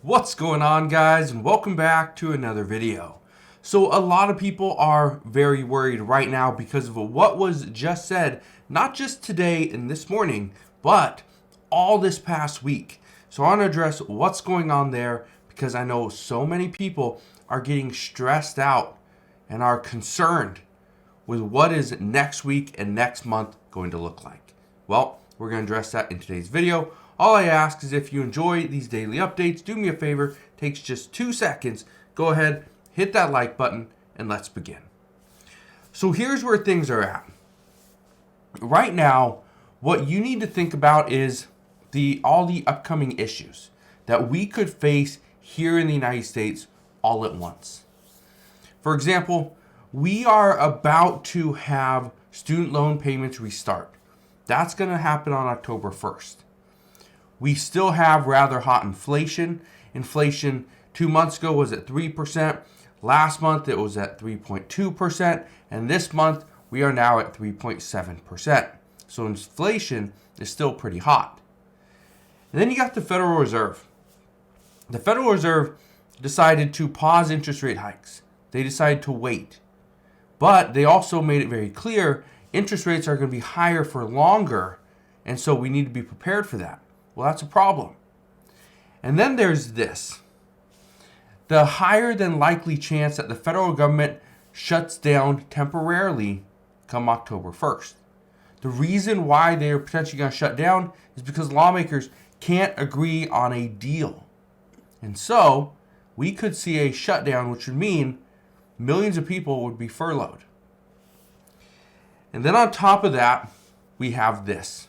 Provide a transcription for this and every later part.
What's going on, guys, and welcome back to another video. So a lot of people are very worried right now because of what was just said, not just today and this morning, but all this past week. So I want to address what's going on there because I know so many people are getting stressed out and are concerned with what is next week and next month going to look like. Well, we're going to address that in today's video. All I ask is if you enjoy these daily updates, do me a favor, takes just 2 seconds, go ahead, hit that like button, and let's begin. So here's where things are at. Right now, what you need to think about is all the upcoming issues that we could face here in the United States all at once. For example, we are about to have student loan payments restart. That's going to happen on October 1st. We still have rather hot inflation. Inflation 2 months ago was at 3%. Last month it was at 3.2%. And this month we are now at 3.7%. So inflation is still pretty hot. And then you got the Federal Reserve. The Federal Reserve decided to pause interest rate hikes. They decided to wait. But they also made it very clear interest rates are going to be higher for longer. And so we need to be prepared for that. Well, that's a problem. And then there's this. The higher than likely chance that the federal government shuts down temporarily come October 1st. The reason why they're potentially going to shut down is because lawmakers can't agree on a deal. And so we could see a shutdown, which would mean millions of people would be furloughed. And then on top of that, we have this.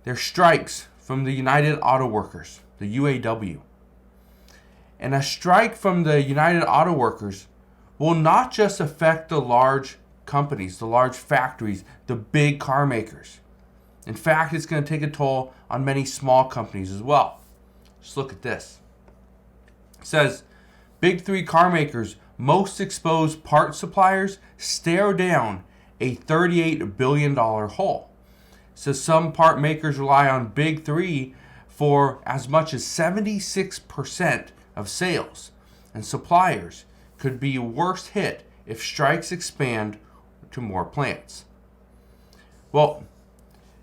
There's strikes from the United Auto Workers, the UAW. And a strike from the United Auto Workers will not just affect the large companies, the large factories, the big car makers. In fact, it's going to take a toll on many small companies as well. Just look at this. It says, Big Three car makers, most exposed part suppliers, stare down a $38 billion hole. Says some part makers rely on Big Three for as much as 76% of sales, and suppliers could be worst hit if strikes expand to more plants. Well,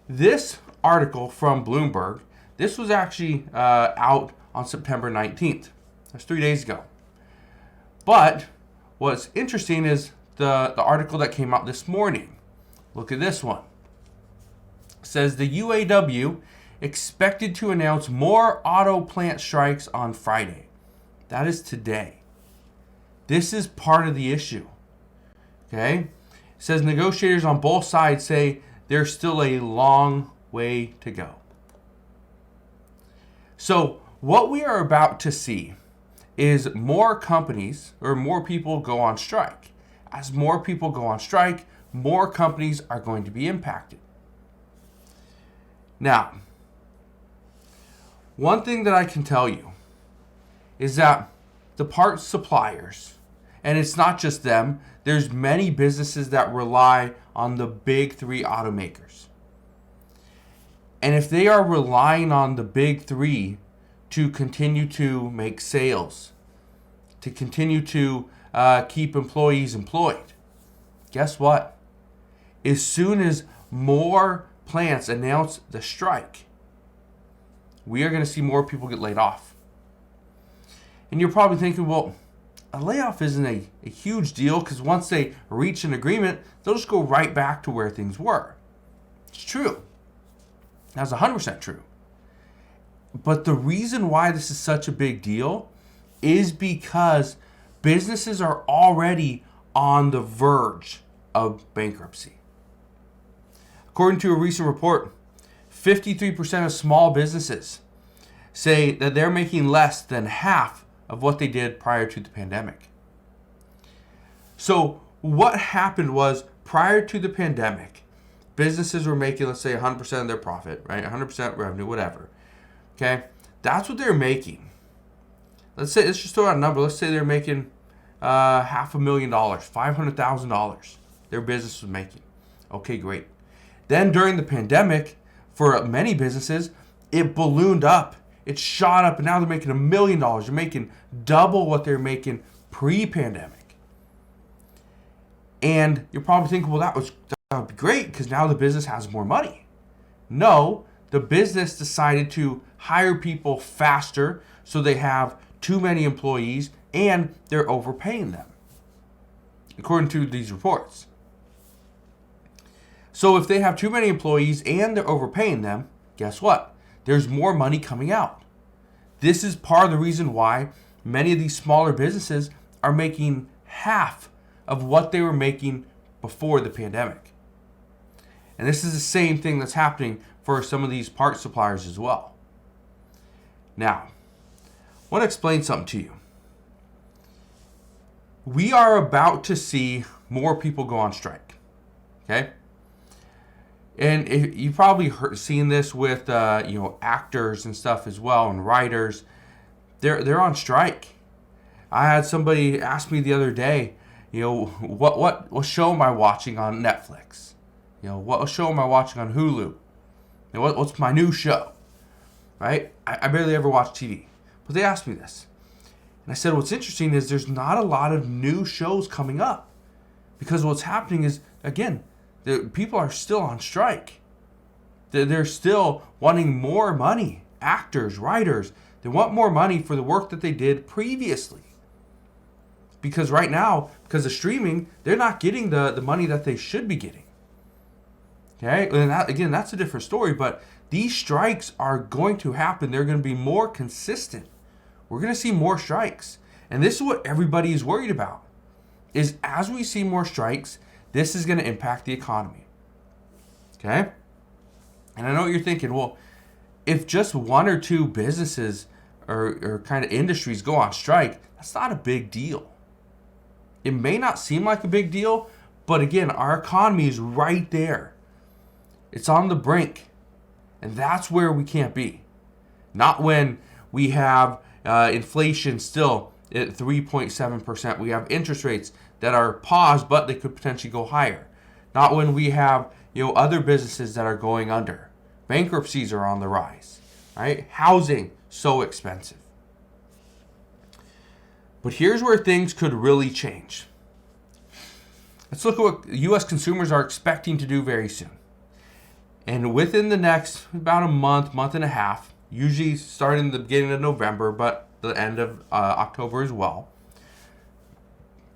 this article from Bloomberg, this was actually out on September 19th. That's 3 days ago. But what's interesting is the article that came out this morning. Look at this one. Says the UAW expected to announce more auto plant strikes on Friday. That is today. This is part of the issue. Okay? It says negotiators on both sides say there's still a long way to go. So what we are about to see is more companies or more people go on strike. As more people go on strike, more companies are going to be impacted. Now, one thing that I can tell you is that the parts suppliers, and it's not just them, there's many businesses that rely on the big three automakers. And if they are relying on the big three to continue to make sales, to continue to keep employees employed, guess what? As soon as more plants announce the strike, we are going to see more people get laid off. And you're probably thinking, well, a layoff isn't a huge deal because once they reach an agreement, they'll just go right back to where things were. It's true. That's 100% true. But the reason why this is such a big deal is because businesses are already on the verge of bankruptcy. According to a recent report, 53% of small businesses say that they're making less than half of what they did prior to the pandemic. So what happened was prior to the pandemic, businesses were making, let's say, 100% of their profit, right? 100% revenue, whatever. Okay? That's what they're making. Let's just throw out a number. Let's say they're making $500,000, $500,000 their business was making. Okay, great. Then during the pandemic, for many businesses, it ballooned up. it shot up and now they're making $1 million. They're making double what they're making pre-pandemic. And you're probably thinking, well, that would be great because now the business has more money. No, the business decided to hire people faster, so they have too many employees and they're overpaying them, according to these reports. So if they have too many employees and they're overpaying them, guess what? There's more money coming out. This is part of the reason why many of these smaller businesses are making half of what they were making before the pandemic. And this is the same thing that's happening for some of these part suppliers as well. Now, I want to explain something to you. We are about to see more people go on strike. Okay? And you've probably seen this with actors and stuff as well, and writers. They're on strike. I had somebody ask me the other day, what show am I watching on Netflix? What show am I watching on Hulu? What's my new show? Right? I barely ever watch TV. But they asked me this. And I said, what's interesting is there's not a lot of new shows coming up. Because what's happening is, again, the people are still on strike. They're still wanting more money. Actors, writers, they want more money for the work that they did previously. Because right now, because of streaming, they're not getting the money that they should be getting. Okay, and that's a different story, but these strikes are going to happen. They're going to be more consistent. We're going to see more strikes. And this is what everybody is worried about, is as we see more strikes, this is going to impact the economy. Okay? And I know what you're thinking, well, if just one or two businesses or kind of industries go on strike, that's not a big deal. It may not seem like a big deal, but again, our economy is right there. It's on the brink. And that's where we can't be. Not when we have inflation still at 3.7%. We have interest rates that are paused, but they could potentially go higher. Not when we have other businesses that are going under. Bankruptcies are on the rise. Right? Housing, so expensive. But here's where things could really change. Let's look at what U.S. consumers are expecting to do very soon. And within the next about a month and a half, usually starting the beginning of November, but the end of October as well,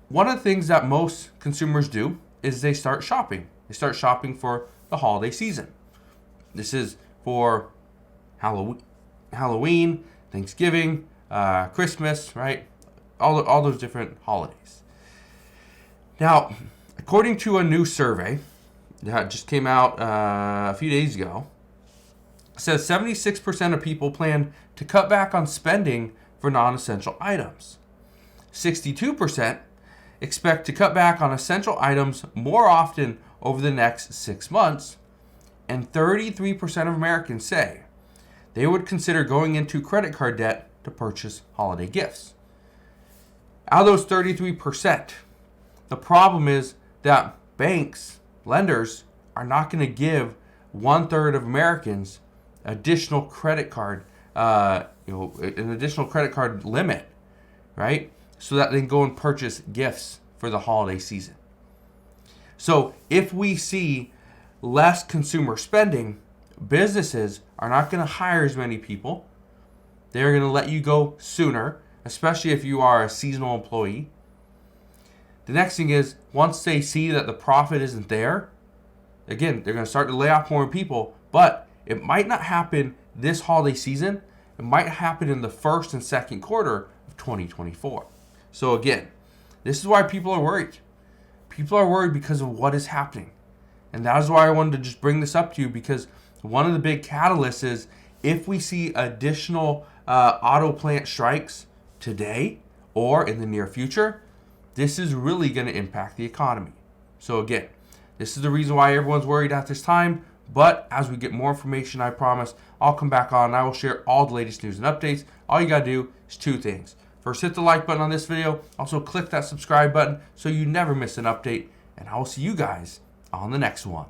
one of the things that most consumers do is they start shopping. They start shopping for the holiday season. This is for Halloween, Thanksgiving, Christmas, right? All those different holidays. Now, according to a new survey that just came out a few days ago, it says 76% of people plan to cut back on spending for non-essential items. 62% expect to cut back on essential items more often over the next 6 months, and 33% of Americans say they would consider going into credit card debt to purchase holiday gifts. Out of those 33%, the problem is that banks, lenders, are not going to give 1/3 of Americans additional credit card, an additional credit card limit, right? So that they can go and purchase gifts for the holiday season. So if we see less consumer spending, businesses are not going to hire as many people. They're going to let you go sooner, especially if you are a seasonal employee. The next thing is, once they see that the profit isn't there, again, they're going to start to lay off more people, but it might not happen this holiday season. It might happen in the first and second quarter of 2024. So again, this is why people are worried. People are worried because of what is happening. And that is why I wanted to just bring this up to you, because one of the big catalysts is if we see additional auto plant strikes today or in the near future, this is really going to impact the economy. So again, this is the reason why everyone's worried at this time. But as we get more information, I promise, I'll come back on and I will share all the latest news and updates. All you got to do is 2 things. First, hit the like button on this video. Also, click that subscribe button so you never miss an update. And I will see you guys on the next one.